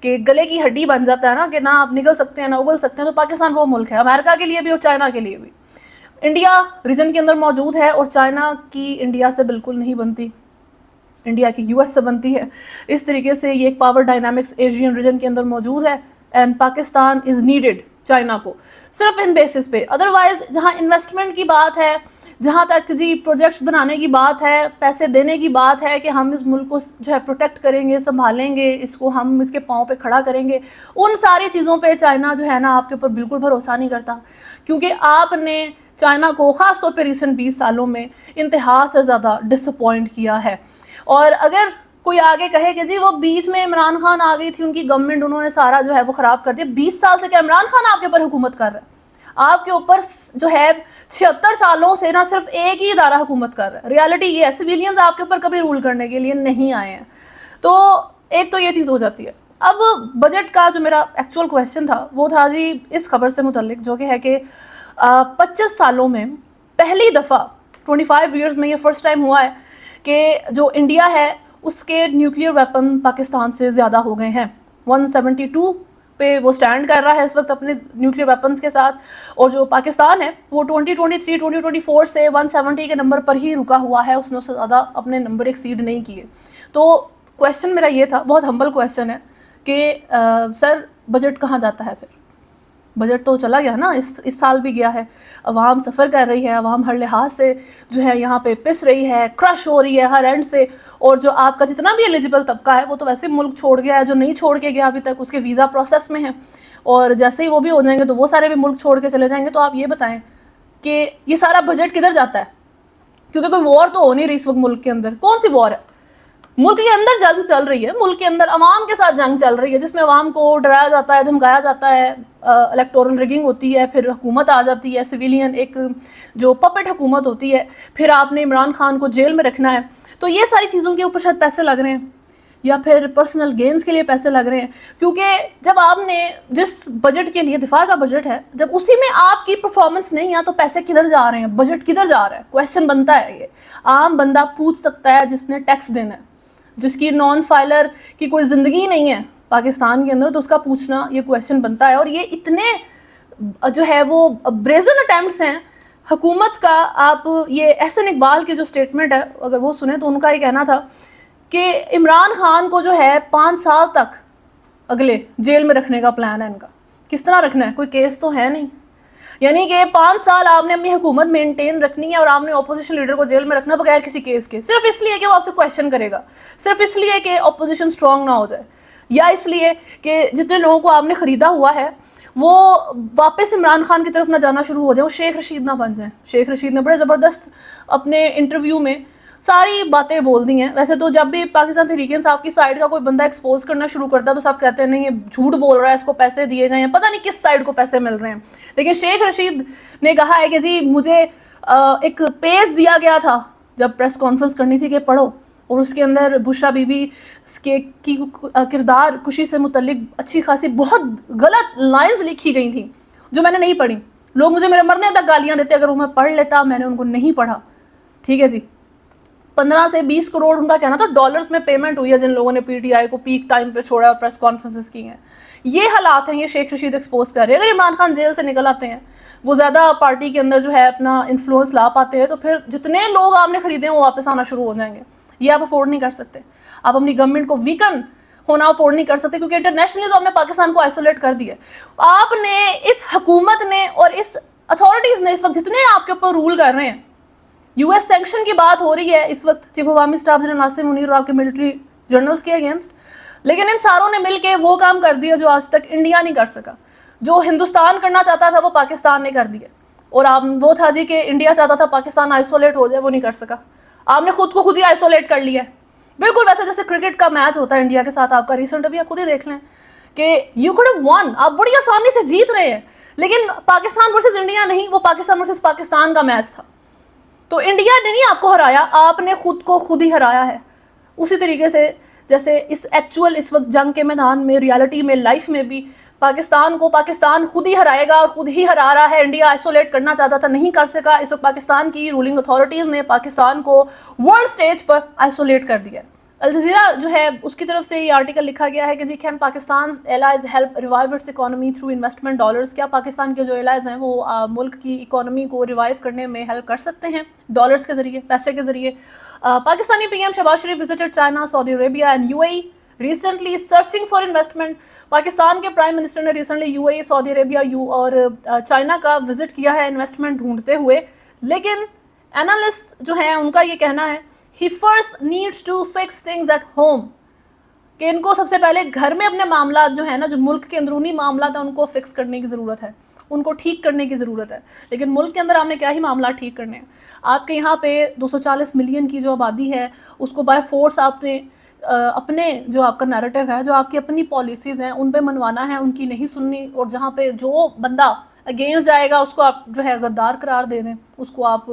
کہ گلے کی ہڈی بن جاتا ہے نا کہ نہ آپ نگل سکتے ہیں نہ اگل سکتے ہیں, تو پاکستان وہ ملک ہے امریکہ کے لیے بھی اور چائنا کے لیے بھی. انڈیا ریجن کے اندر موجود ہے اور چائنا کی انڈیا سے بالکل نہیں بنتی, انڈیا کی یو ایس سے بنتی ہے. اس طریقے سے یہ ایک پاور ڈائنامکس ایشین ریجن کے اندر موجود ہے, and Pakistan is needed China کو صرف ان بیسس پہ. ادروائز جہاں انویسٹمنٹ کی بات ہے, جہاں تک جی پروجیکٹس بنانے کی بات ہے, پیسے دینے کی بات ہے کہ ہم اس ملک کو جو ہے پروٹیکٹ کریں گے, سنبھالیں گے, اس کو ہم اس کے پاؤں پہ کھڑا کریں گے, ان ساری چیزوں پہ چائنا جو ہے نا آپ کے اوپر بالکل بھروسہ نہیں کرتا, کیونکہ آپ نے چائنا کو خاص طور پہ ریسنٹ 20 سالوں میں انتہا سے زیادہ ڈس اپوائنٹ کیا ہے. اور اگر کوئی آگے کہے کہ جی وہ بیچ میں عمران خان آ گئی تھی, ان کی گورنمنٹ, انہوں نے سارا جو ہے وہ خراب کر دیا, 20 سال سے کیا عمران خان آپ کے اوپر حکومت کر رہا ہے؟ آپ کے اوپر جو ہے 76 سالوں سے نہ صرف ایک ہی ادارہ حکومت کر رہا ہے. ریالٹی یہ ہے سویلینز آپ کے اوپر کبھی رول کرنے کے لیے نہیں آئے ہیں. تو ایک تو یہ چیز ہو جاتی ہے. اب بجٹ کا جو میرا ایکچوئل کویسچن تھا وہ تھا جی اس خبر سے متعلق, جو کہ ہے کہ 25 سالوں میں پہلی دفعہ 25 ایئرز میں یہ فرسٹ ٹائم ہوا ہے کہ جو انڈیا ہے اس کے نیوکلیئر ویپن پاکستان سے زیادہ ہو گئے ہیں. 172 پہ وہ سٹینڈ کر رہا ہے اس وقت اپنے نیوکلیئر ویپنز کے ساتھ, اور جو پاکستان ہے وہ 2023 2024 سے 170 کے نمبر پر ہی رکا ہوا ہے, اس نے اس سے زیادہ اپنے نمبر ایکسیڈ نہیں کیے. تو کویسچن میرا یہ تھا, بہت ہمبل کویسچن ہے, کہ سر بجٹ کہاں جاتا ہے پھر؟ بجٹ تو چلا گیا نا, اس سال بھی گیا ہے, عوام سفر کر رہی ہے, عوام ہر لحاظ سے جو ہے یہاں پہ پس رہی ہے, کرش ہو رہی ہے ہر اینڈ سے, اور جو آپ کا جتنا بھی ایلیجیبل طبقہ ہے وہ تو ویسے ملک چھوڑ گیا ہے, جو نہیں چھوڑ کے گیا ابھی تک اس کے ویزا پروسیس میں ہیں, اور جیسے ہی وہ بھی ہو جائیں گے تو وہ سارے بھی ملک چھوڑ کے چلے جائیں گے. تو آپ یہ بتائیں کہ یہ سارا بجٹ کدھر جاتا ہے؟ کیونکہ کوئی وار تو ہو نہیں رہی اس وقت ملک کے اندر. کون سی وار ہے؟ ملک کے اندر جنگ چل رہی ہے, ملک کے اندر عوام کے ساتھ جنگ چل رہی ہے, جس میں عوام کو ڈرایا جاتا ہے, دھمکایا جاتا ہے, الیکٹورل ریگنگ ہوتی ہے, پھر حکومت آ جاتی ہے سویلین, ایک جو پپٹ حکومت ہوتی ہے, پھر آپ نے عمران خان کو جیل میں رکھنا ہے. تو یہ ساری چیزوں کے اوپر شاید پیسے لگ رہے ہیں, یا پھر پرسنل گینز کے لیے پیسے لگ رہے ہیں. کیونکہ جب آپ نے جس بجٹ کے لیے, دفاع کا بجٹ ہے, جب اسی میں آپ کی پرفارمنس نہیں ہے تو پیسے کدھر جا رہے ہیں, بجٹ کدھر جا رہا ہے؟ کویسچن بنتا ہے. یہ عام بندہ پوچھ سکتا ہے جس نے ٹیکس دینا ہے, جس کی نان فائلر کی کوئی زندگی نہیں ہے پاکستان کے اندر, تو اس کا پوچھنا یہ کویسچن بنتا ہے. اور یہ اتنے جو ہے وہ بریزن اٹیمپٹس ہیں حکومت کا. آپ یہ احسن اقبال کی جو سٹیٹمنٹ ہے اگر وہ سنیں تو ان کا یہ کہنا تھا کہ عمران خان کو جو ہے 5 سال تک اگلے جیل میں رکھنے کا پلان ہے ان کا. کس طرح رکھنا ہے؟ کوئی کیس تو ہے نہیں, یعنی کہ 5 سال آپ نے اپنی حکومت مینٹین رکھنی ہے اور آپ نے اپوزیشن لیڈر کو جیل میں رکھنا بغیر کسی کیس کے, صرف اس لیے کہ وہ آپ سے کویشچن کرے گا, صرف اس لیے کہ اپوزیشن سٹرونگ نہ ہو جائے, یا اس لیے کہ جتنے لوگوں کو آپ نے خریدا ہوا ہے وہ واپس عمران خان کی طرف نہ جانا شروع ہو جائے, وہ شیخ رشید نہ بن جائیں. شیخ رشید نے بڑے زبردست اپنے انٹرویو میں ساری باتیں بول دی ہیں. ویسے تو جب بھی پاکستان تحریک انصاف کی سائڈ کا کوئی بندہ ایکسپوز کرنا شروع کرتا ہے تو سب کہتے ہیں نہیں یہ جھوٹ بول رہا ہے, اس کو پیسے دیے گئے ہیں, پتہ نہیں کس سائڈ کو پیسے مل رہے ہیں. لیکن شیخ رشید نے کہا ہے کہ جی مجھے ایک پیج دیا گیا تھا جب پریس کانفرنس کرنی تھی کہ پڑھو, اور اس کے اندر بشرا بی بی کی کردار کشی سے متعلق اچھی خاصی بہت غلط لائنز لکھی گئی تھیں جو میں نے نہیں پڑھی. لوگ مجھے میرے مرنے تک گالیاں دیتے اگر وہ میں پڑھ لیتا, میں نے ان کو نہیں پڑھا. ٹھیک ہے جی, 15 سے 20 کروڑ ان کا کہنا تھا ڈالرز میں پیمنٹ ہوئی ہے جن لوگوں نے پی ٹی آئی کو پیک ٹائم پہ چھوڑا اور پریس کانفرنسز کی ہیں. یہ حالات ہیں, یہ شیخ رشید ایکسپوز کر رہے ہیں. اگر عمران خان جیل سے نکل آتے ہیں, وہ زیادہ پارٹی کے اندر جو ہے اپنا انفلوئنس لا پاتے ہیں, تو پھر جتنے لوگ آپ نے خریدے ہیں وہ واپس آنا شروع ہو جائیں گے. یہ آپ افورڈ نہیں کر سکتے, آپ اپنی گورنمنٹ کو ویکن ہونا افورڈ نہیں کر سکتے, کیونکہ انٹرنیشنلی تو آپ نے پاکستان کو آئسولیٹ کر دیا. آپ نے اس حکومت نے اور اس اتھارٹیز نے اس وقت جتنے آپ کے اوپر رول کر رہے ہیں, یو ایس سینکشن کی بات ہو رہی ہے اس وقت chief of army staff general Nasir Munir اور آپ کے ملٹری جنرلز کے اگینسٹ, لیکن ان ساروں نے مل کے وہ کام کر دیا جو آج تک انڈیا نہیں کر سکا. جو ہندوستان کرنا چاہتا تھا وہ پاکستان نے کر دیا, اور آپ وہ تھا جی کہ انڈیا چاہتا تھا پاکستان آئسولیٹ ہو جائے, وہ نہیں کر سکا. آپ نے خود کو خود ہی آئسولیٹ کر لیا ہے. بالکل ویسے جیسے کرکٹ کا میچ ہوتا ہے انڈیا کے ساتھ آپ کا ریسنٹ, ابھی آپ خود ہی دیکھ لیں کہ یو کوڈ ہیو ون, آپ بڑی آسانی سے جیت رہے ہیں, لیکن پاکستان ورسز انڈیا نہیں, وہ پاکستان ورسز پاکستان کا میچ تھا. تو انڈیا نے نہیں آپ کو ہرایا, آپ نے خود کو خود ہی ہرایا ہے. اسی طریقے سے جیسے اس ایکچوئل اس وقت جنگ کے میدان میں, ریالٹی میں, لائف میں بھی پاکستان کو پاکستان خود ہی ہرائے گا, اور خود ہی ہرا رہا ہے. انڈیا آئسولیٹ کرنا چاہتا تھا, نہیں کر سکا. اس وقت پاکستان کی رولنگ اتھارٹیز نے پاکستان کو ورلڈ سٹیج پر آئسولیٹ کر دیا. الجزیرہ جو ہے اس کی طرف سے یہ آرٹیکل لکھا گیا ہے کہ جی can Pakistan allies help revive its economy through investment dollars. کیا پاکستان کے جو ایلائز ہیں وہ ملک کی اکانومی کو ریوائیو کرنے میں ہیلپ کر سکتے ہیں ڈالرز کے ذریعے, پیسے کے ذریعے. Pakistani P M Shahbaz Sharif visited China, Saudi Arabia and U A E recently searching for investment. Pakistan کے پرائم منسٹر نے recently U A E, Saudi Arabia اور چائنا کا وزٹ کیا ہے انویسٹمنٹ ڈھونڈتے ہوئے. لیکن اینالسٹ جو ہیں ان کا یہ کہنا ہے he first needs to fix things at home, کہ ان کو سب سے پہلے گھر میں اپنے معاملات جو ہیں نا, جو ملک کے اندرونی معاملات ہیں ان کو فکس کرنے کی ضرورت ہے, ان کو ٹھیک کرنے کی ضرورت ہے. لیکن ملک کے اندر آپ نے کیا ہی معاملات ٹھیک کرنے ہیں. آپ کے یہاں پہ 240 ملین کی جو آبادی ہے اس کو بائی فورس آپ نے اپنے جو آپ کا نیریٹو ہے, جو آپ کی اپنی پالیسیز ہیں ان پہ منوانا ہے, ان کی نہیں سننی. اور جہاں پہ جو بندہ اگینسٹ جائے گا اس کو آپ جو ہے غدار قرار دے دیں, اس کو آپ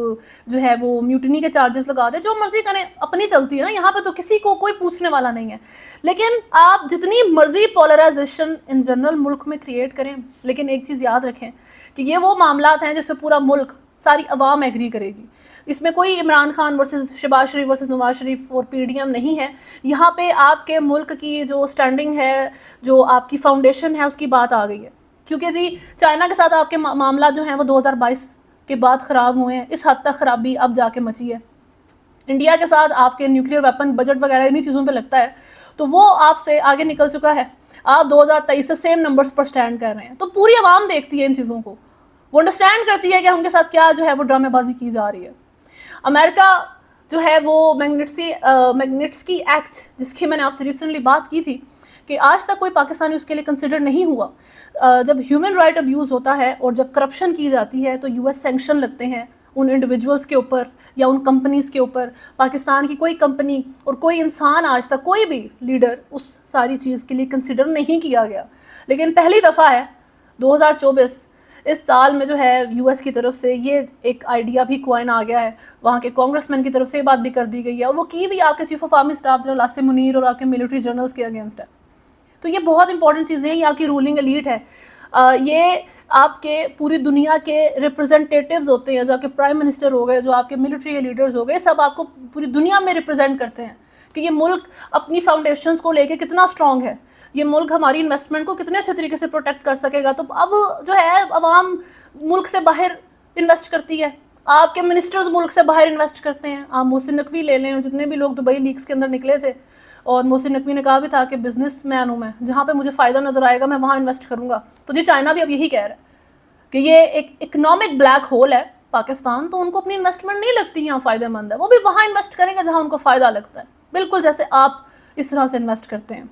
جو ہے وہ میوٹنی کے چارجز لگا دیں, جو مرضی کریں, اپنی چلتی ہے نا. یہاں پہ تو کسی کو کوئی پوچھنے والا نہیں ہے. لیکن آپ جتنی مرضی پولرائزیشن ان جنرل ملک میں کریٹ کریں, لیکن ایک چیز یاد رکھیں کہ یہ وہ معاملات ہیں جس پہ پورا ملک, ساری عوام ایگری کرے گی. اس میں کوئی عمران خان ورسز شہباز شریف ورسز نواز شریف اور پی ڈی ایم نہیں ہے. یہاں پہ آپ کے ملک کی جو سٹینڈنگ ہے, جو آپ کی فاؤنڈیشن ہے, اس کی بات آ گئی ہے. کیونکہ جی چائنا کے ساتھ آپ کے معاملات جو ہیں وہ 2022 کے بعد خراب ہوئے ہیں. اس حد تک خرابی اب جا کے مچی ہے. انڈیا کے ساتھ آپ کے نیوکلیئر ویپن بجٹ وغیرہ انہی چیزوں پہ لگتا ہے, تو وہ آپ سے آگے نکل چکا ہے. آپ 2023 سے سیم نمبرز پر سٹینڈ کر رہے ہیں. تو پوری عوام دیکھتی ہے ان چیزوں کو, وہ انڈرسٹینڈ کرتی ہے کہ ہم کے ساتھ کیا جو ہے وہ ڈرامے بازی کی جا رہی ہے. امریکہ جو ہے وہ میگنٹسکی ایکٹ, جس کی میں نے آپ سے ریسنٹلی بات کی تھی کہ آج تک کوئی پاکستانی اس کے لیے کنسیڈر نہیں ہوا. جب ہیومن رائٹ ابیوز ہوتا ہے اور جب کرپشن کی جاتی ہے تو US سینکشن لگتے ہیں ان انڈیویجولز کے اوپر یا ان کمپنیز کے اوپر. پاکستان کی کوئی کمپنی اور کوئی انسان آج تک, کوئی بھی لیڈر اس ساری چیز کے لیے کنسیڈر نہیں کیا گیا. لیکن پہلی دفعہ ہے 2024 اس سال میں جو ہے US کی طرف سے یہ ایک آئیڈیا بھی کوائن آ گیا ہے. وہاں کے کانگریس مین کی طرف سے یہ بات بھی کر دی گئی ہے, اور وہ کی بھی آپ کے chief of army staff general Asim Munir اور آپ کے ملٹری جنرلز کے اگینسٹ ہے. تو یہ بہت امپورٹنٹ چیزیں ہیں. یہ آپ کی رولنگ ایلیٹ ہے, یہ آپ کے پوری دنیا کے ریپرزنٹیٹیوز ہوتے ہیں, جو آپ کے پرائم منسٹر ہو گئے, جو آپ کے ملٹری لیڈرز ہو گئے, سب آپ کو پوری دنیا میں ریپرزینٹ کرتے ہیں کہ یہ ملک اپنی فاؤنڈیشنز کو لے کے کتنا اسٹرانگ ہے, یہ ملک ہماری انویسٹمنٹ کو کتنے اچھے طریقے سے پروٹیکٹ کر سکے گا. تو اب جو ہے عوام ملک سے باہر انویسٹ کرتی ہے, آپ کے منسٹرز ملک سے باہر انویسٹ کرتے ہیں. آپ محسن نقوی لے لیں, جتنے بھی لوگ دبئی لیکس کے اندر نکلے تھے, اور محسن نقوی نے کہا بھی تھا کہ بزنس مین ہوں میں, جہاں پہ مجھے فائدہ نظر آئے گا میں وہاں انویسٹ کروں گا. تو جی چائنا بھی اب یہی کہہ رہا ہے کہ یہ ایک اکنامک بلیک ہول ہے پاکستان, تو ان کو اپنی انویسٹمنٹ نہیں لگتی یہاں فائدہ مند ہے, وہ بھی وہاں انویسٹ کریں گے جہاں ان کو فائدہ لگتا ہے, بالکل جیسے آپ اس طرح سے انویسٹ کرتے ہیں.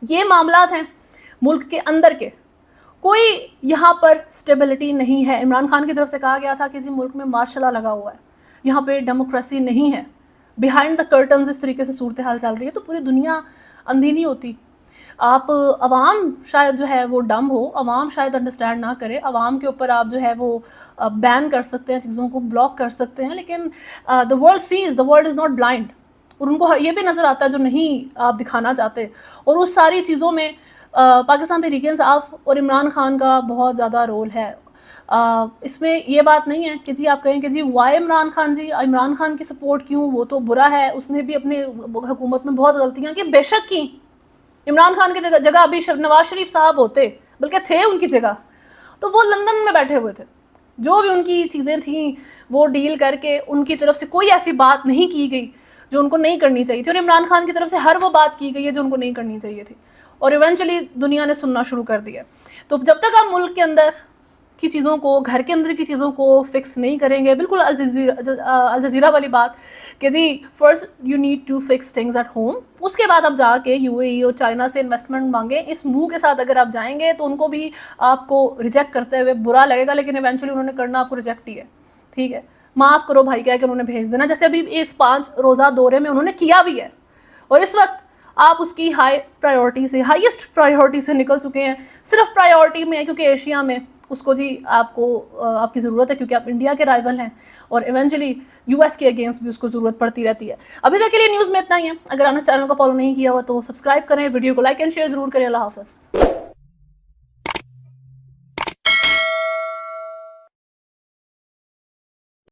یہ معاملات ہیں ملک کے اندر کے, کوئی یہاں پر اسٹیبلٹی نہیں ہے. عمران خان کی طرف سے کہا گیا تھا کہ جی ملک میں مارشل لا لگا ہوا ہے, یہاں پہ ڈیموکریسی نہیں ہے, بیہائنڈ دا کرٹنز اس طریقے سے صورتحال چل رہی ہے. تو پوری دنیا اندھی نہیں ہوتی. آپ عوام شاید جو ہے وہ ڈم ہو, عوام شاید انڈرسٹینڈ نہ کرے, عوام کے اوپر آپ جو ہے وہ بین کر سکتے ہیں, چیزوں کو بلاک کر سکتے ہیں, لیکن the world says, the world is not blind. اور ان کو یہ بھی نظر آتا ہے جو نہیں آپ دکھانا چاہتے. اور اس ساری چیزوں میں پاکستان تحریک انصاف اور عمران خان کا بہت زیادہ رول ہے. اس میں یہ بات نہیں ہے کہ جی آپ کہیں کہ جی وائی عمران خان, جی عمران خان کی سپورٹ کیوں, وہ تو برا ہے, اس نے بھی اپنے حکومت میں بہت غلطیاں کی, بے شک کی. عمران خان کی جگہ ابھی نواز شریف صاحب ہوتے, بلکہ تھے ان کی جگہ, تو وہ لندن میں بیٹھے ہوئے تھے. جو بھی ان کی چیزیں تھیں وہ ڈیل کر کے ان کی طرف سے کوئی ایسی بات نہیں کی گئی جو ان کو نہیں کرنی چاہیے تھی, اور عمران خان کی طرف سے ہر وہ بات کی گئی ہے جو ان کو نہیں کرنی چاہیے تھی, اور ایونچولی دنیا نے سننا شروع کر دیا. تو جب تک آپ ملک کے اندر کی چیزوں کو, گھر کے اندر کی چیزوں کو فکس نہیں کریں گے, بالکل الجزیرہ والی بات کہ جی first you need to fix things at home, اس کے بعد آپ جا کے یو اے ای اور چائنا سے انویسٹمنٹ مانگیں. اس منہ کے ساتھ اگر آپ جائیں گے تو ان کو بھی آپ کو ریجیکٹ کرتے ہوئے برا لگے گا, لیکن ایونچولی انہوں نے کرنا آپ کو ریجیکٹ ہی ہے. ٹھیک ہے, معاف کرو بھائی, کہہ کے انہوں نے بھیج دینا, جیسے ابھی اس 5 روزہ دورے میں انہوں نے کیا بھی ہے, اور اس وقت آپ اس کی ہائیسٹ پرائیورٹی سے نکل چکے ہیں. صرف پرائیورٹی میں, کیونکہ ایشیا میں اس کو جی آپ کو آپ کی ضرورت ہے, کیونکہ آپ انڈیا کے رائیول ہیں, اور ایونچولی US کے اگینسٹ بھی اس کو ضرورت پڑتی رہتی ہے. ابھی تک کے لیے نیوز میں اتنا ہی ہے. اگر آپ نے چینل کو فالو نہیں کیا ہوا تو سبسکرائب کریں, ویڈیو کو لائک اینڈ شیئر ضرور کریں. اللہ حافظ.